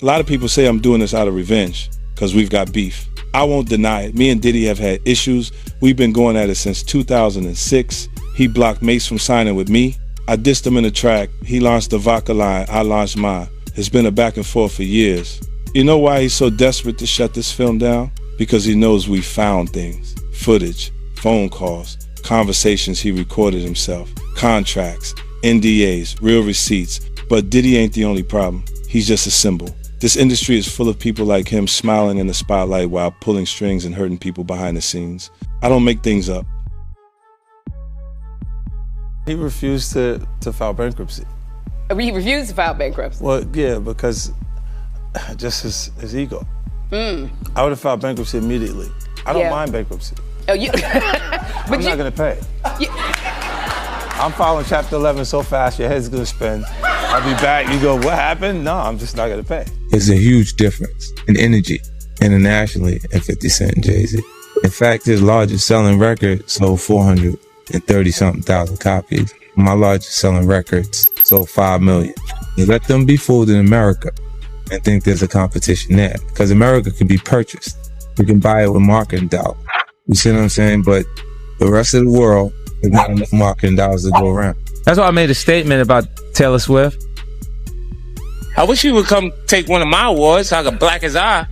A lot of people say I'm doing this out of revenge, because we've got beef. I won't deny it. Me and Diddy have had issues. We've been going at it since 2006. He blocked Mace from signing with me. I dissed him in a track. He launched the vodka line. I launched mine. It's been a back and forth for years. You know why he's so desperate to shut this film down? Because he knows we found things. Footage, phone calls, conversations he recorded himself, contracts, NDAs, real receipts. But Diddy ain't the only problem. He's just a symbol. This industry is full of people like him smiling in the spotlight while pulling strings and hurting people behind the scenes. I don't make things up. He refused to file bankruptcy. He refused to file bankruptcy? Well, yeah, because just his ego. I would have filed bankruptcy immediately. I don't mind bankruptcy. Oh, you? I'm not gonna pay. I'm filing Chapter 11 so fast your head's gonna spin. I'll be back. You go, what happened? No, I'm just not gonna pay. There's a huge difference in energy internationally in 50 Cent and Jay-Z. In fact, his largest selling record sold 430-something thousand copies. My largest selling records sold 5 million. You let them be fooled in America and think there's a competition there. Because America can be purchased. You can buy it with marketing dollars. You see what I'm saying? But the rest of the world, there's not enough marketing dollars to go around. That's why I made a statement about Taylor Swift. I wish you would come take one of my awards so I could black his eye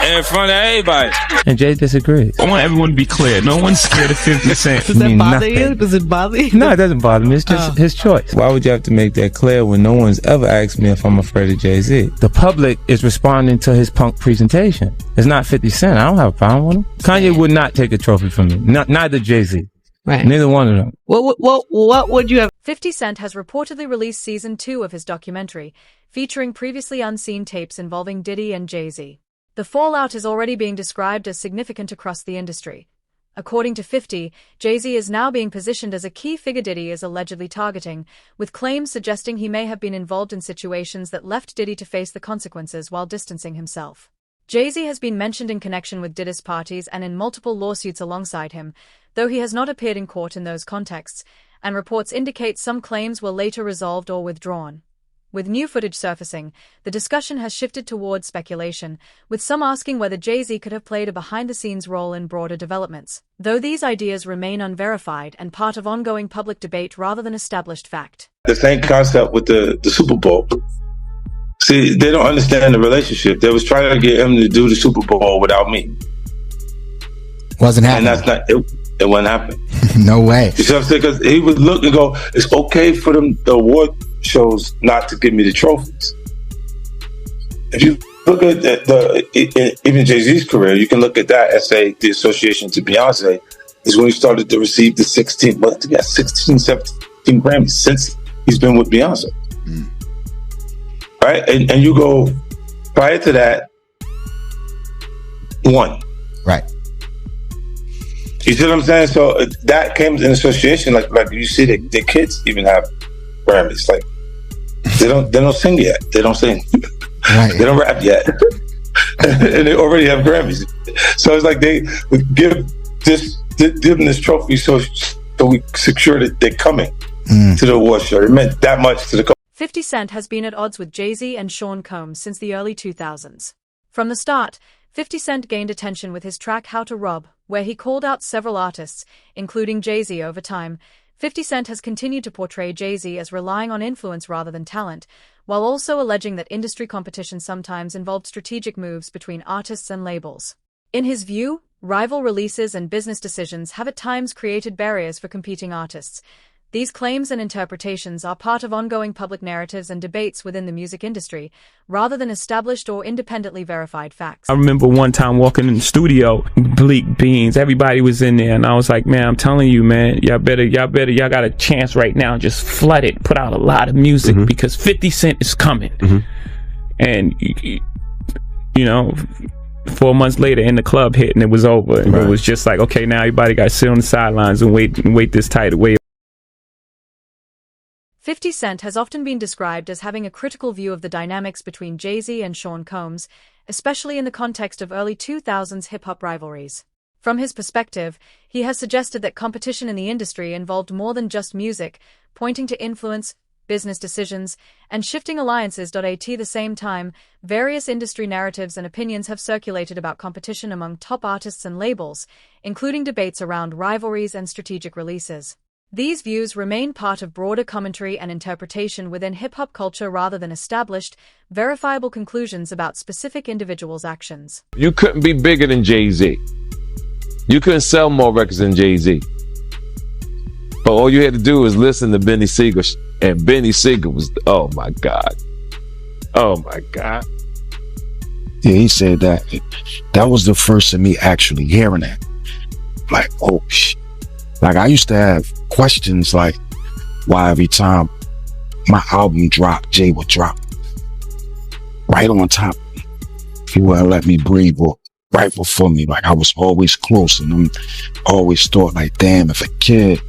in front of everybody. And Jay disagrees. I want everyone to be clear. No one's scared of 50 Cent. Does that bother you? Does it bother you? No, it doesn't bother me. It's just his choice. Why would you have to make that clear when no one's ever asked me if I'm afraid of Jay-Z? The public is responding to his punk presentation. It's not 50 Cent. I don't have a problem with him. Kanye would not take a trophy from me. Neither Jay-Z. Right. Neither one of them. What would you have? 50 Cent has reportedly released season 2 of his documentary, featuring previously unseen tapes involving Diddy and Jay-Z. The fallout is already being described as significant across the industry. According to 50, Jay-Z is now being positioned as a key figure Diddy is allegedly targeting, with claims suggesting he may have been involved in situations that left Diddy to face the consequences while distancing himself. Jay-Z has been mentioned in connection with Diddy's parties and in multiple lawsuits alongside him, though he has not appeared in court in those contexts, and reports indicate some claims were later resolved or withdrawn. With new footage surfacing, the discussion has shifted towards speculation, with some asking whether Jay-Z could have played a behind-the-scenes role in broader developments, though these ideas remain unverified and part of ongoing public debate rather than established fact. The same concept with the Super Bowl. See, they don't understand the relationship. They was trying to get him to do the Super Bowl without me. Wasn't happening. And that's not it. It wouldn't happen. No way. You see what I'm saying? Because he would look and go, it's okay for them, the award shows, not to give me the trophies. If you look at even Jay-Z's career, you can look at that and say the association to Beyonce is when he started to receive the 16, 17 Grammys since he's been with Beyonce. Right? And you go, prior to that, 1. Right. You see what I'm saying? So that came in association, like you see the kids even have Grammys. Like they don't sing yet. They don't sing. Right. They don't rap yet. And they already have Grammys. So it's like they would give them this trophy so we secure that they're coming to the award show. It meant that much to the 50 Cent has been at odds with Jay-Z and Sean Combs since the early 2000s. From the start, 50 Cent gained attention with his track How to Rob, where he called out several artists, including Jay-Z. Over time, 50 Cent has continued to portray Jay-Z as relying on influence rather than talent, while also alleging that industry competition sometimes involved strategic moves between artists and labels. In his view, rival releases and business decisions have at times created barriers for competing artists. These claims and interpretations are part of ongoing public narratives and debates within the music industry, rather than established or independently verified facts. I remember one time walking in the studio, Bleak Beans, everybody was in there, and I was like, man, I'm telling you, man, y'all got a chance right now, just flood it, put out a lot of music, because 50 Cent is coming. And, you know, 4 months later, in the club hit, and it was over. And it was just like, okay, now everybody got to sit on the sidelines and wait this tight away. 50 Cent has often been described as having a critical view of the dynamics between Jay-Z and Sean Combs, especially in the context of early 2000s hip-hop rivalries. From his perspective, he has suggested that competition in the industry involved more than just music, pointing to influence, business decisions, and shifting alliances. At the same time, various industry narratives and opinions have circulated about competition among top artists and labels, including debates around rivalries and strategic releases. These views remain part of broader commentary and interpretation within hip-hop culture rather than established, verifiable conclusions about specific individuals' actions. You couldn't be bigger than Jay-Z. You couldn't sell more records than Jay-Z. But all you had to do was listen to Benny Siegel, and Benny Siegel was, oh my God. Oh my God. Yeah, he said that. That was the first of me actually hearing that. Like, oh shit. Like, I used to have questions like why every time my album dropped, Jay would drop right on top. He wouldn't let me breathe or right before me. Like, I was always close, and I always thought like, damn, if a kid,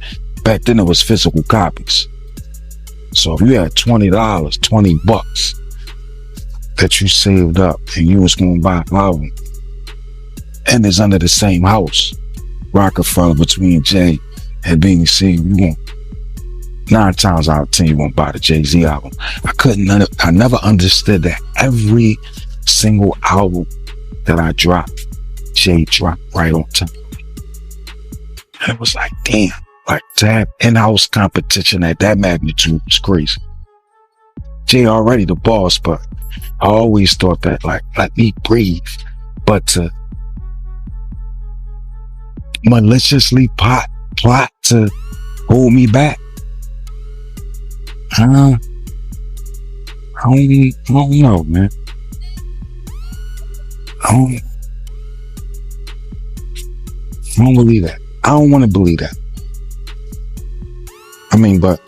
back then it was physical copies. So if you had $20, $20 that you saved up and you was going to buy an album, and it's under the same house, Rockefeller, between Jay and Benny Siegel, you won't, 9 times out of 10, you won't buy the Jay-Z album. I never understood that every single album that I dropped, Jay dropped right on top. It was like, damn, like to have in-house competition at that magnitude was crazy. Jay already the boss, but I always thought that, like, let me breathe. But to maliciously plot to hold me back, I don't know, man. I don't believe that. I don't want to believe that. I mean, but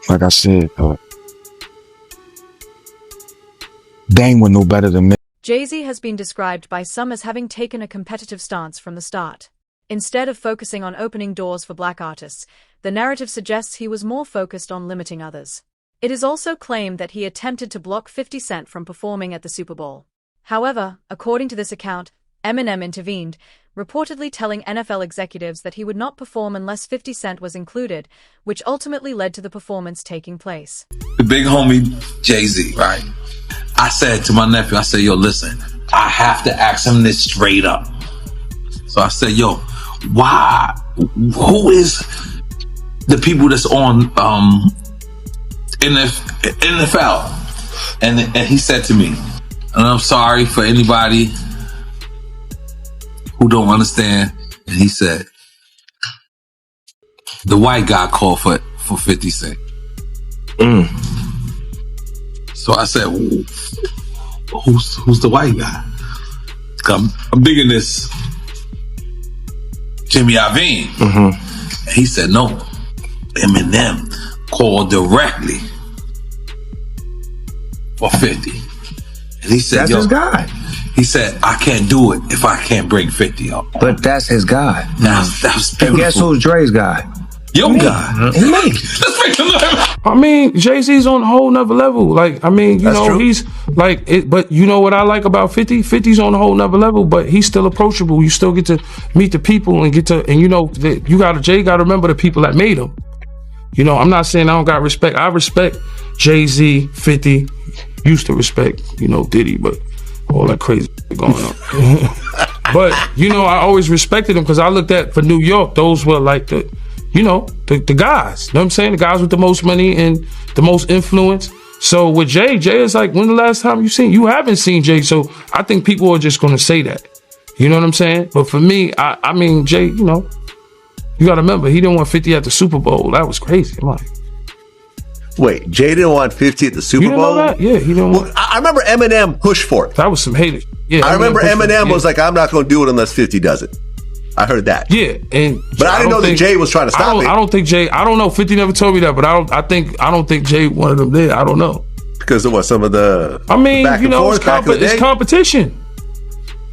like I said, Dame would know better than me. Jay-Z has been described by some as having taken a competitive stance from the start. Instead of focusing on opening doors for black artists, the narrative suggests he was more focused on limiting others. It is also claimed that he attempted to block 50 Cent from performing at the Super Bowl. However, according to this account, Eminem intervened, reportedly telling NFL executives that he would not perform unless 50 Cent was included, which ultimately led to the performance taking place. The big homie Jay-Z, right? I said to my nephew, I said, yo, listen, I have to ask him this straight up. So I said, yo, why? Who is the people that's on NFL? And he said to me, and I'm sorry for anybody who don't understand. And he said, the white guy called for 50 Cent. So I said, who's the white guy? I'm digging this Jimmy Iovine. And he said, no, Eminem called directly for 50. And he said, that's his guy. He said, I can't do it if I can't bring 50 up. But that's his guy. That's beautiful. And guess who's Dre's guy? Your guy. Me. Let's make him live. I mean, Jay-Z's on a whole nother level. Like, I mean, you know, true. He's like, but you know what I like about 50? 50's on a whole nother level, but he's still approachable. You still get to meet the people and and you know, Jay got to remember the people that made him. You know, I'm not saying I don't got respect. I respect Jay-Z, 50, used to respect, you know, Diddy, but all that crazy going on. But, you know, I always respected him because I looked at, for New York, those were like the guys. You know what I'm saying? The guys with the most money and the most influence. So with Jay is like, when the last time you haven't seen Jay. So I think people are just going to say that. You know what I'm saying? But for me, I mean, Jay, you know, you got to remember, he didn't want 50 at the Super Bowl. That was crazy. I'm like, wait, Jay didn't want 50 at the Super Bowl? You didn't know that? Yeah, he didn't want. I remember Eminem pushed for it. That was some haters. Yeah, I remember Eminem was like, I'm not going to do it unless 50 does it. I heard that. Yeah, but I didn't know that Jay was trying to stop it. I don't think Jay. I don't know. 50 never told me that, but I don't think Jay wanted him there. I don't know. Because of what? Some of the. I mean, you know, it's competition.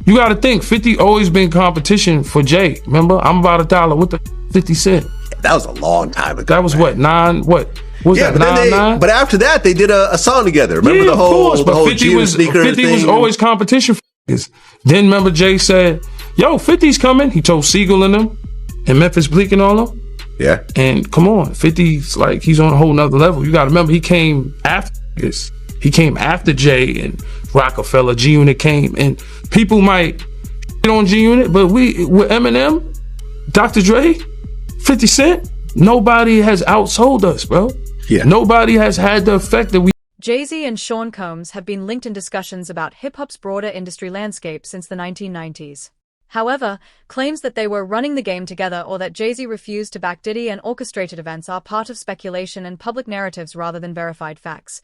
You got to think. 50 always been competition for Jay. Remember, I'm about $1. What the 50 Cent? That was a long time ago. That was what 9. What was that? 9. But after that, they did a song together. Remember the whole 50 was always competition for niggas. Then remember Jay said, yo, 50's coming. He told Siegel and them and Memphis Bleak and all them. Yeah. And come on, 50's like, he's on a whole nother level. You got to remember, he came after this. He came after Jay and Rockefeller. G-Unit came, and people might shit on G-Unit, but with Eminem, Dr. Dre, 50 Cent, nobody has outsold us, bro. Yeah. Nobody has had the effect that we. Jay-Z and Sean Combs have been linked in discussions about hip-hop's broader industry landscape since the 1990s. However, claims that they were running the game together or that Jay-Z refused to back Diddy and orchestrated events are part of speculation and public narratives rather than verified facts.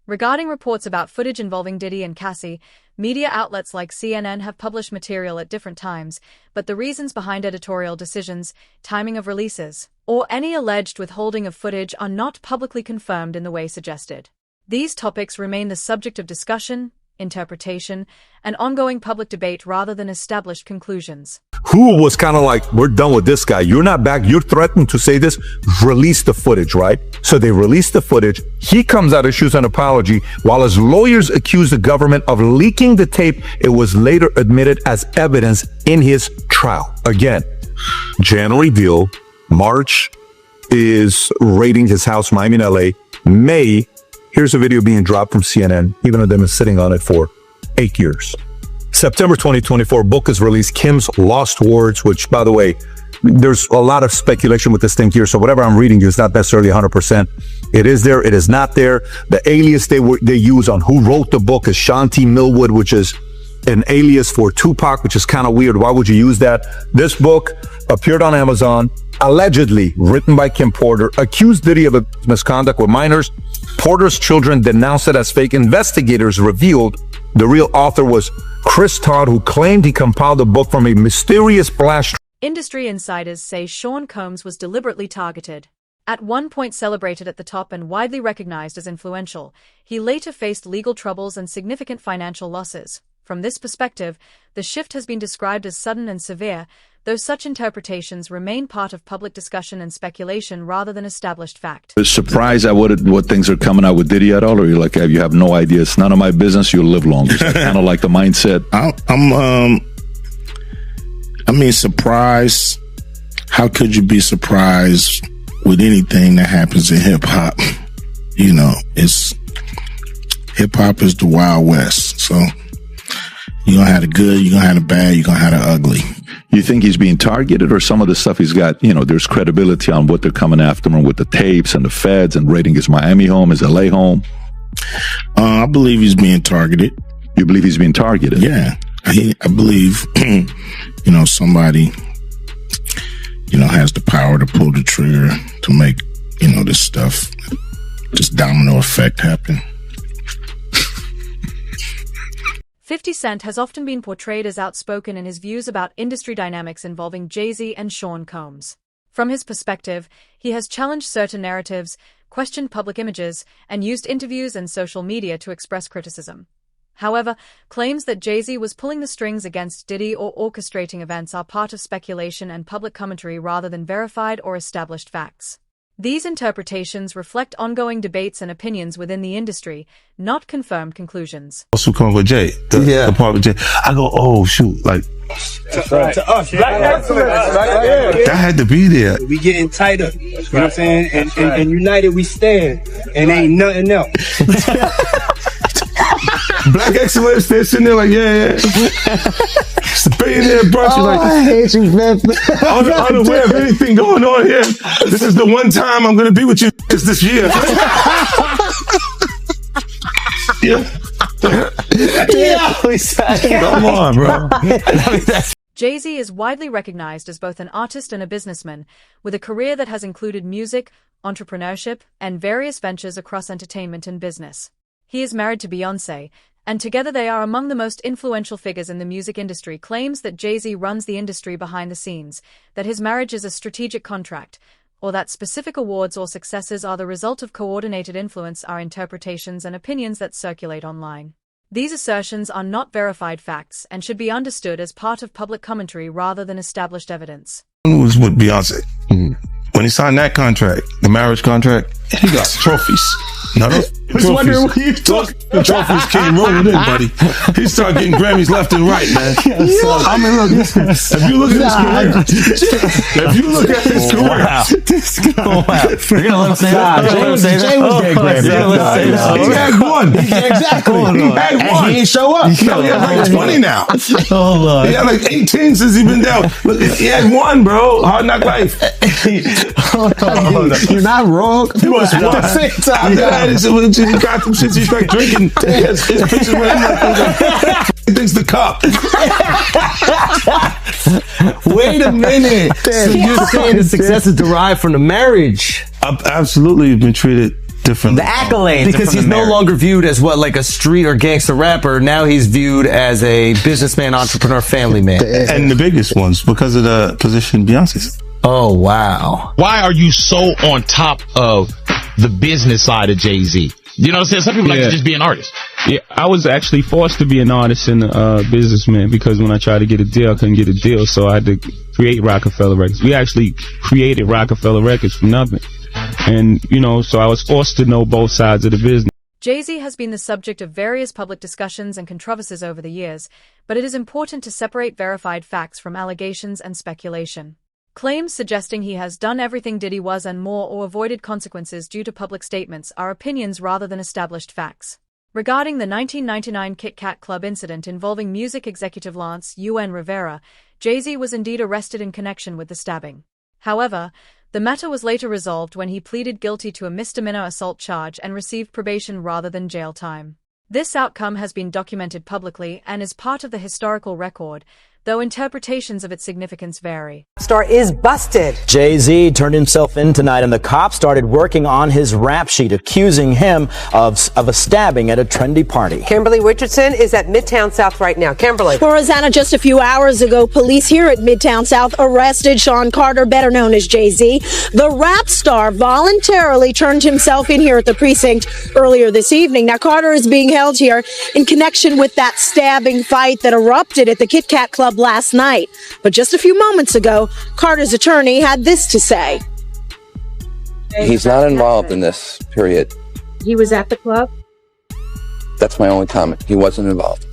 Regarding reports about footage involving Diddy and Cassie, media outlets like CNN have published material at different times, but the reasons behind editorial decisions, timing of releases, or any alleged withholding of footage are not publicly confirmed in the way suggested. These topics remain the subject of discussion, interpretation, and ongoing public debate rather than established conclusions. Who was kind of like, we're done with this guy. You're not back. You're threatened to say this. Release the footage, right? So they released the footage. He comes out, issues an apology. While his lawyers accused the government of leaking the tape, it was later admitted as evidence in his trial. Again, January deal. March is raiding his house, Miami and LA. May, here's a video being dropped from CNN, even though they've been sitting on it for 8 years. September 2024, book is released, Kim's Lost Words, which, by the way, there's a lot of speculation with this thing here, so whatever I'm reading is not necessarily 100%. It is there, it is not there. The alias they use on who wrote the book is Shanti Millwood, which is an alias for Tupac, which is kind of weird. Why would you use that? This book appeared on Amazon, allegedly written by Kim Porter, accused Diddy of misconduct with minors. Porter's children denounced it as fake. Investigators revealed the real author was Chris Todd, who claimed he compiled the book from a mysterious blast. Industry insiders say Sean Combs was deliberately targeted. At one point celebrated at the top and widely recognized as influential, he later faced legal troubles and significant financial losses. From this perspective, the shift has been described as sudden and severe, though such interpretations remain part of public discussion and speculation rather than established fact. Surprised at what things are coming out with Diddy at all, or you're like, you have no idea, it's none of my business, you'll live longer? It's kind of like the mindset. Surprised. How could you be surprised with anything that happens in hip hop? You know, hip hop is the Wild West, so you're gonna have the good, you're gonna have the bad, you're gonna have the ugly. You think he's being targeted, or some of the stuff he's got, there's credibility on what they're coming after him with the tapes and the feds and raiding his Miami home, his LA home? I believe he's being targeted. You believe he's being targeted? Yeah. I believe, somebody, has the power to pull the trigger to make, this stuff, this domino effect happen. 50 Cent has often been portrayed as outspoken in his views about industry dynamics involving Jay-Z and Sean Combs. From his perspective, he has challenged certain narratives, questioned public images, and used interviews and social media to express criticism. However, claims that Jay-Z was pulling the strings against Diddy or orchestrating events are part of speculation and public commentary rather than verified or established facts. These interpretations reflect ongoing debates and opinions within the industry, not confirmed conclusions. Also come with Jay, the part with Jay. I go, oh shoot, like to us, that had to be there. We getting tighter, you know what I'm saying? And united we stand, and ain't nothing else. Black excellence, they're sitting there like, yeah. It's a billionaire brunch. Like, I hate you, man. Unaware of anything going on here. This is the one time I'm going to be with you this year. Come on, bro. Jay-Z is widely recognized as both an artist and a businessman, with a career that has included music, entrepreneurship, and various ventures across entertainment and business. He is married to Beyoncé, and together they are among the most influential figures in the music industry. Claims that Jay-Z runs the industry behind the scenes, that his marriage is a strategic contract, or that specific awards or successes are the result of coordinated influence are interpretations and opinions that circulate online. These assertions are not verified facts and should be understood as part of public commentary rather than established evidence. It was with Beyonce. When he signed that contract, the marriage contract, he got trophies. No, those trophies, the trophies came rolling in, buddy. He started getting Grammys left and right, man. I mean, look, if you look at his career, You're gonna let him say that? Jay was getting Grammys. He had one. Exactly. He had one. And he ain't show up. He had like 20 now. He had like 18 since he been down. Look, he had one, bro. Hard Knock Life. You're not wrong. He was one. He got them shits. He's like drinking. His pictures with him like he thinks the cup. Wait a minute. So you're saying the success is derived from the marriage? I've absolutely been treated differently. The accolades, because he's no longer viewed as what, like a street or gangster rapper. Now he's viewed as a businessman, entrepreneur, family man. And the biggest ones because of the position Beyonce's. Oh, wow. Why are you so on top of the business side of Jay-Z? You know what I'm saying? Some people like to just be an artist. Yeah, I was actually forced to be an artist and a businessman because when I tried to get a deal, I couldn't get a deal, so I had to create Rockefeller Records. We actually created Rockefeller Records from nothing. And, you know, so I was forced to know both sides of the business. Jay-Z has been the subject of various public discussions and controversies over the years, but it is important to separate verified facts from allegations and speculation. Claims suggesting he has done everything Diddy was and more or avoided consequences due to public statements are opinions rather than established facts. Regarding the 1999 Kit Kat Club incident involving music executive Lance UN Rivera, Jay-Z was indeed arrested in connection with the stabbing. However, the matter was later resolved when he pleaded guilty to a misdemeanor assault charge and received probation rather than jail time. This outcome has been documented publicly and is part of the historical record, though interpretations of its significance vary. Star is busted. Jay-Z turned himself in tonight and the cops started working on his rap sheet, accusing him of a stabbing at a trendy party. Kimberly Richardson is at Midtown South right now. Kimberly. Well, Rosanna, just a few hours ago, police here at Midtown South arrested Sean Carter, better known as Jay-Z. The rap star voluntarily turned himself in here at the precinct earlier this evening. Now, Carter is being held here in connection with that stabbing fight that erupted at the Kit Kat Club last night. But just a few moments ago, Carter's attorney had this to say. He's not involved in this, period. He was at the club? That's my only comment. He wasn't involved.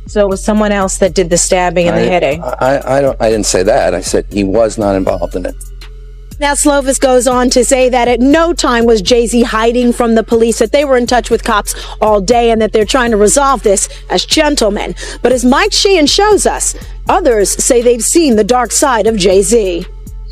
So it was someone else that did the stabbing and the hitting? I didn't say that. I said he was not involved in it. Now, Slovis goes on to say that at no time was Jay-Z hiding from the police, that they were in touch with cops all day and that they're trying to resolve this as gentlemen. But as Mike Sheehan shows us, others say they've seen the dark side of Jay-Z.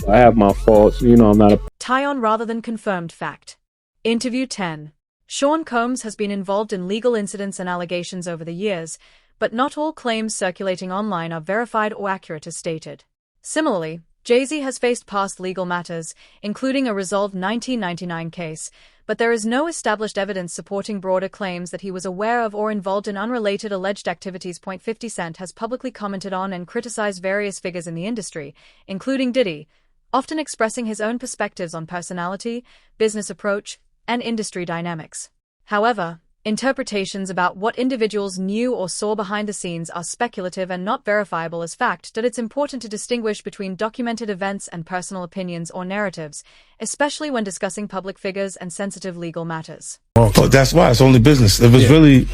I have my faults. You know, I'm not a... Tie-on rather than confirmed fact. Interview 10. Sean Combs has been involved in legal incidents and allegations over the years, but not all claims circulating online are verified or accurate as stated. Similarly, Jay-Z has faced past legal matters, including a resolved 1999 case, but there is no established evidence supporting broader claims that he was aware of or involved in unrelated alleged activities. 50 Cent has publicly commented on and criticized various figures in the industry, including Diddy, often expressing his own perspectives on personality, business approach, and industry dynamics. However, interpretations about what individuals knew or saw behind the scenes are speculative and not verifiable as fact. That it's important to distinguish between documented events and personal opinions or narratives, especially when discussing public figures and sensitive legal matters. Well, that's why it's only business. It was really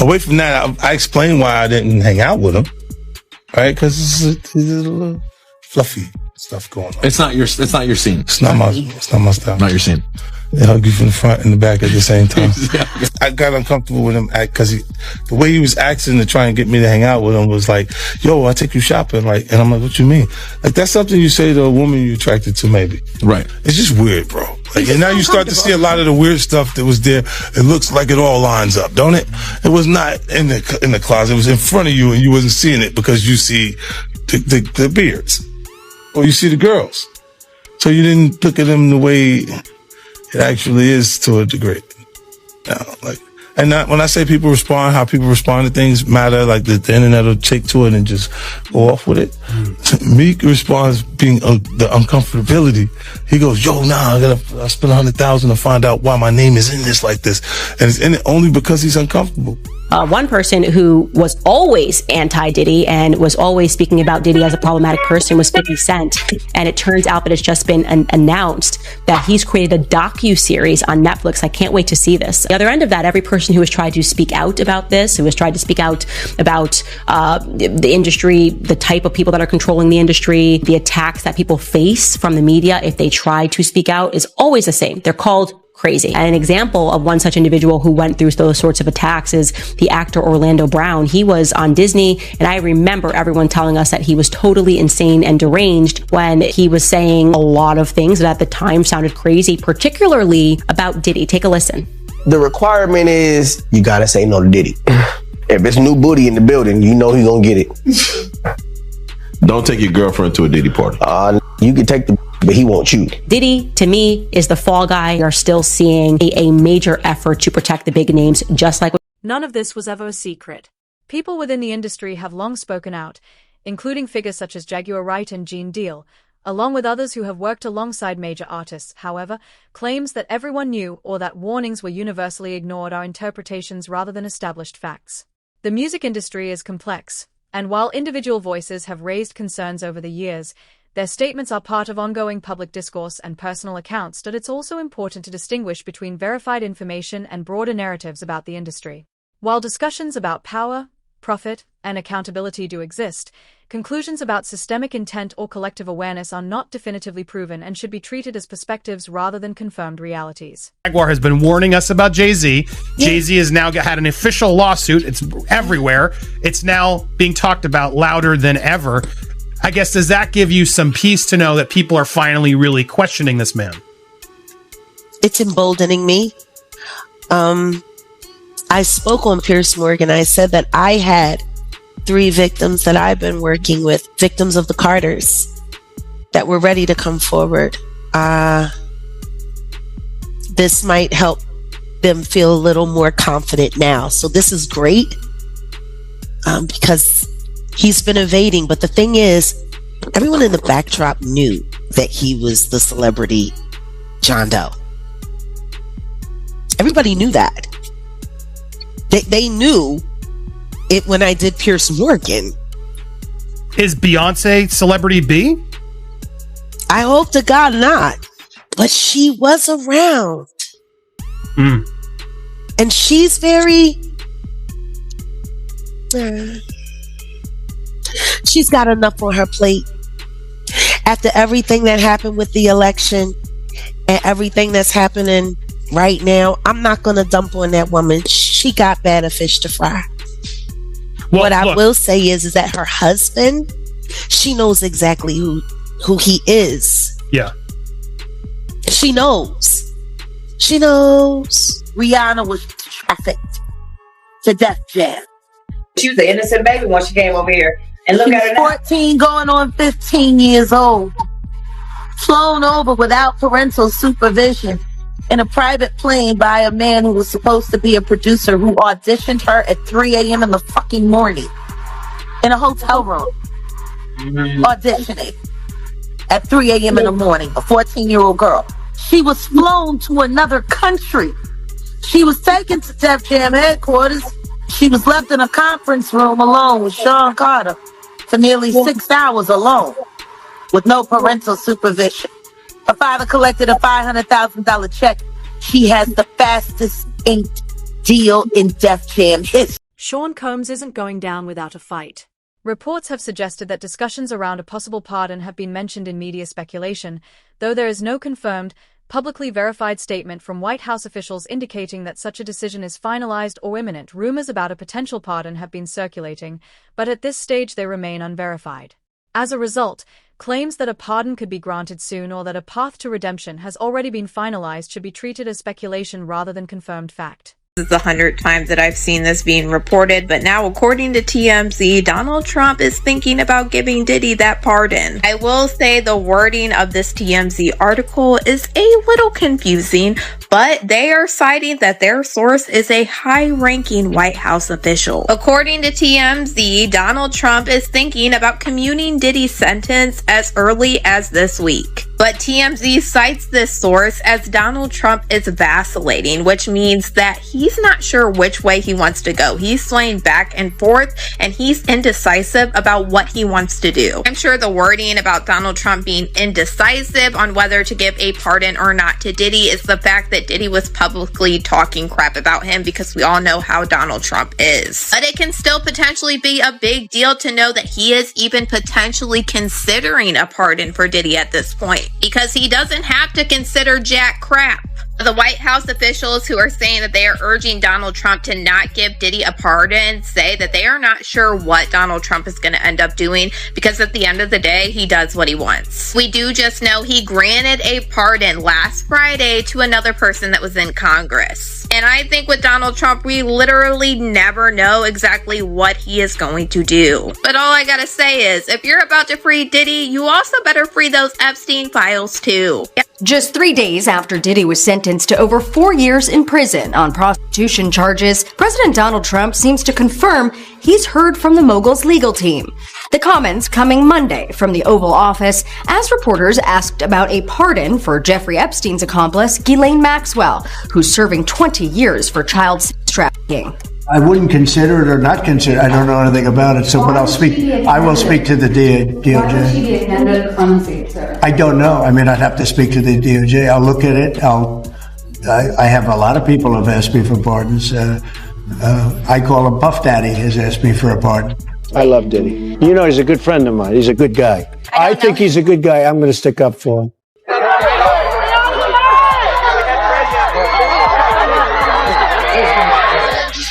away from that. I explained why I didn't hang out with him, right? Because he's a little fluffy stuff going on. It's not your scene. It's not my style. Not your scene. They hug you from the front and the back at the same time. I got uncomfortable with him because the way he was acting to try and get me to hang out with him was like, yo, I'll take you shopping. Like, and I'm like, what you mean? Like, that's something you say to a woman you're attracted to, maybe. Right. It's just weird, bro. Like, and now you start to see a lot of the weird stuff that was there. It looks like it all lines up, don't it? It was not in the closet. It was in front of you and you wasn't seeing it because you see the beards or you see the girls. So you didn't look at them the way it actually is to a degree. When I say people respond, how people respond to things matter, like the internet will take to it and just go off with it. Meek responds being the uncomfortability. He goes, yo, I spent $100,000 to find out why my name is in this like this. And it's in it only because he's uncomfortable. One person who was always anti-Diddy and was always speaking about Diddy as a problematic person was 50 Cent. And it turns out that it's just been announced that he's created a docu-series on Netflix. I can't wait to see this. The other end of that, every person who has tried to speak out about this, who has tried to speak out about the industry, the type of people that are controlling the industry, the attacks that people face from the media if they try to speak out, is always the same. They're called crazy. And an example of one such individual who went through those sorts of attacks is the actor Orlando Brown. He was on Disney, and I remember everyone telling us that he was totally insane and deranged when he was saying a lot of things that at the time sounded crazy, particularly about Diddy. Take a listen. The requirement is you gotta say no to Diddy. If it's new booty in the building, you know he's gonna get it. Don't take your girlfriend to a Diddy party. You can take the, but he won't you. Diddy, to me, is the fall guy. We are still seeing a major effort to protect the big names, just like. None of this was ever a secret. People within the industry have long spoken out, including figures such as Jaguar Wright and Gene Deal, along with others who have worked alongside major artists. However, claims that everyone knew or that warnings were universally ignored are interpretations rather than established facts. The music industry is complex, and while individual voices have raised concerns over the years, their statements are part of ongoing public discourse and personal accounts. But it's also important to distinguish between verified information and broader narratives about the industry. While discussions about power, profit, and accountability do exist, conclusions about systemic intent or collective awareness are not definitively proven and should be treated as perspectives rather than confirmed realities. Jaguar has been warning us about Jay-Z. Jay-Z has now had an official lawsuit. It's everywhere. It's now being talked about louder than ever. I guess, does that give you some peace to know that people are finally really questioning this man? It's emboldening me. I spoke on Piers Morgan. I said that I had 3 victims that I've been working with, victims of the Carters, that were ready to come forward. This might help them feel a little more confident now. So this is great because he's been evading. But the thing is, everyone in the backdrop knew that he was the celebrity John Doe. Everybody knew that. They knew it when I did Piers Morgan. Is Beyonce Celebrity B? I hope to God not. But she was around. And she's very... she's got enough on her plate. After everything that happened with the election and everything that's happening right now, I'm not going to dump on that woman. She got better fish to fry. Well, what I will say is that her husband, she knows exactly who he is. Yeah. She knows. She knows. Rihanna was trafficked to Def Jam. She was an innocent baby when she came over here. And look She's at her now. 14 going on 15 years old. Flown over without parental supervision in a private plane by a man who was supposed to be a producer who auditioned her at 3 a.m. in the fucking morning in a hotel room. Auditioning at 3 a.m. in the morning, a 14-year-old girl. She was flown to another country. She was taken to Def Jam headquarters. She was left in a conference room alone with Sean Carter for nearly 6 hours alone with no parental supervision. Her father collected a $500,000 check. She has the fastest inked deal in Def Jam history. Sean Combs isn't going down without a fight. Reports have suggested that discussions around a possible pardon have been mentioned in media speculation, though there is no confirmed, publicly verified statement from White House officials indicating that such a decision is finalized or imminent. Rumors about a potential pardon have been circulating, but at this stage they remain unverified. As a result, claims that a pardon could be granted soon or that a path to redemption has already been finalized should be treated as speculation rather than confirmed fact. This is the 100th time that I've seen this being reported, but now according to TMZ, Donald Trump is thinking about giving Diddy that pardon. I will say the wording of this TMZ article is a little confusing, but they are citing that their source is a high-ranking White House official. According to TMZ, Donald Trump is thinking about commuting Diddy's sentence as early as this week. But TMZ cites this source as Donald Trump is vacillating, which means that he's not sure which way he wants to go. He's swaying back and forth, and he's indecisive about what he wants to do. I'm sure the wording about Donald Trump being indecisive on whether to give a pardon or not to Diddy is the fact that Diddy was publicly talking crap about him, because we all know how Donald Trump is. But it can still potentially be a big deal to know that he is even potentially considering a pardon for Diddy at this point, because he doesn't have to consider jack crap. The White House officials who are saying that they are urging Donald Trump to not give Diddy a pardon say that they are not sure what Donald Trump is going to end up doing, because at the end of the day, he does what he wants. We do just know he granted a pardon last Friday to another person that was in Congress. And I think with Donald Trump, we literally never know exactly what he is going to do. But all I gotta say is, if you're about to free Diddy, you also better free those Epstein files too. Just 3 days after Diddy was sentenced to over 4 years in prison on prostitution charges, President Donald Trump seems to confirm he's heard from the mogul's legal team. The comments coming Monday from the Oval Office as reporters asked about a pardon for Jeffrey Epstein's accomplice, Ghislaine Maxwell, who's serving 20 years for child sex trafficking. I wouldn't consider it or not consider it. I don't know anything about it, so but I'll speak. I will speak to the DOJ. I don't know. I mean, I'd have to speak to the DOJ. I'll look at it. I have a lot of people have asked me for pardons. I call him Puff Daddy has asked me for a pardon. I love Diddy. You know, he's a good friend of mine. He's a good guy. I think he's a good guy. I'm going to stick up for him.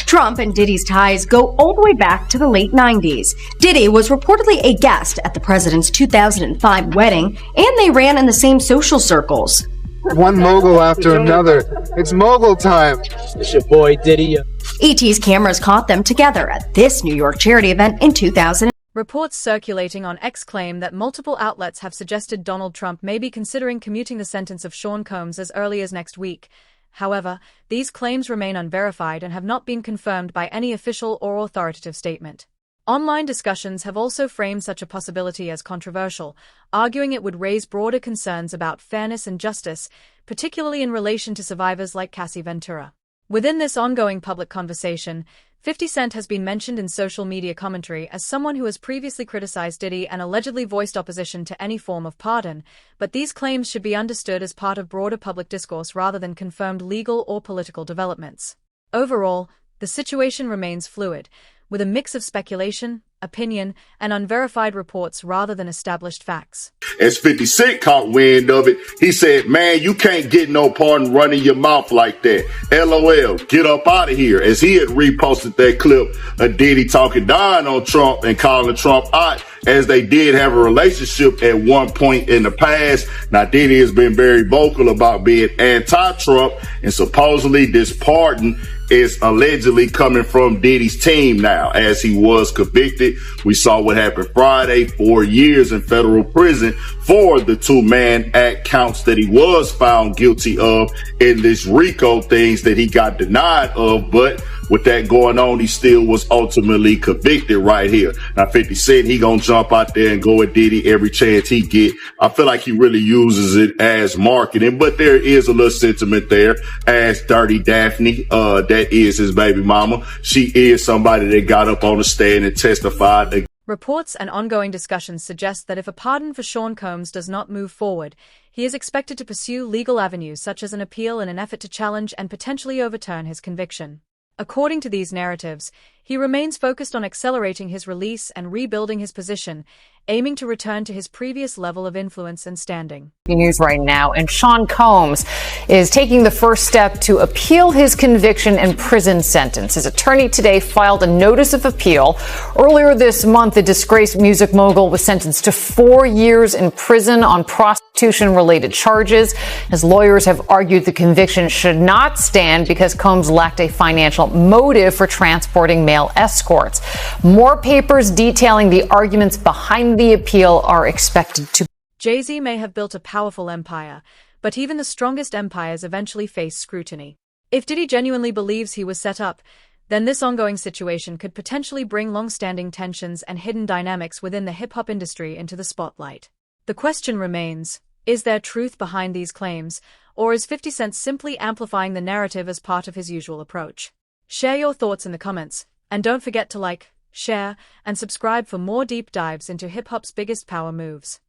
Trump and Diddy's ties go all the way back to the late 90s. Diddy was reportedly a guest at the president's 2005 wedding, and they ran in the same social circles. One mogul after another. It's mogul time. It's your boy Diddy. ET's cameras caught them together at this New York charity event in 2000. Reports circulating on X claim that multiple outlets have suggested Donald Trump may be considering commuting the sentence of Sean Combs as early as next week. However, these claims remain unverified and have not been confirmed by any official or authoritative statement. Online discussions have also framed such a possibility as controversial, arguing it would raise broader concerns about fairness and justice, particularly in relation to survivors like Cassie Ventura. Within this ongoing public conversation, 50 Cent has been mentioned in social media commentary as someone who has previously criticized Diddy and allegedly voiced opposition to any form of pardon, but these claims should be understood as part of broader public discourse rather than confirmed legal or political developments. Overall, the situation remains fluid, with a mix of speculation, opinion, and unverified reports rather than established facts. As 50 Cent caught wind of it, he said, "Man, you can't get no pardon running your mouth like that. LOL, get up out of here," as he had reposted that clip of Diddy talking down on Trump and calling Trump out, as they did have a relationship at one point in the past. Now, Diddy has been very vocal about being anti-Trump, and supposedly this pardon is allegedly coming from Diddy's team now, as he was convicted. We saw what happened Friday, 4 years in federal prison for the two-man act counts that he was found guilty of in this RICO things that he got denied of. But with that going on, he still was ultimately convicted right here. Now, 50 Cent, he gonna jump out there and go at Diddy every chance he get. I feel like he really uses it as marketing, but there is a little sentiment there as Dirty Daphne, that is his baby mama. She is somebody that got up on the stand and testified. Reports and ongoing discussions suggest that if a pardon for Sean Combs does not move forward, he is expected to pursue legal avenues such as an appeal in an effort to challenge and potentially overturn his conviction. According to these narratives, he remains focused on accelerating his release and rebuilding his position, aiming to return to his previous level of influence and standing. News right now, and Sean Combs is taking the first step to appeal his conviction and prison sentence. His attorney today filed a notice of appeal. Earlier this month, the disgraced music mogul was sentenced to 4 years in prison on prostitution-related charges. His lawyers have argued the conviction should not stand because Combs lacked a financial motive for transporting male escorts. More papers detailing the arguments behind the appeal are expected to. Jay-Z may have built a powerful empire, but even the strongest empires eventually face scrutiny. If Diddy genuinely believes he was set up, then this ongoing situation could potentially bring long-standing tensions and hidden dynamics within the hip-hop industry into the spotlight. The question remains, Is there truth behind these claims, or is 50 Cent simply amplifying the narrative as part of his usual approach? Share your thoughts in the comments, and don't forget to like, share, and subscribe for more deep dives into hip-hop's biggest power moves.